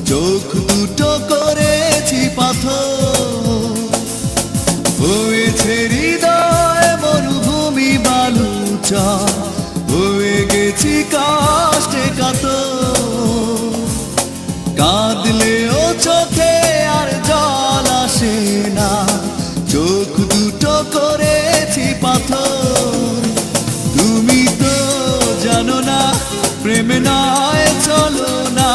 চোখ দুটো করেছি পাথর, হয়েছে হৃদয় মরুভূমি বালুচা, হয়ে গেছি কষ্টে কাতর। কাঁদলেও চোখে আর জল আসে না, চোখ দুটো করেছি পাথর। তুমি তো জানো না, প্রেম নয় চলো না,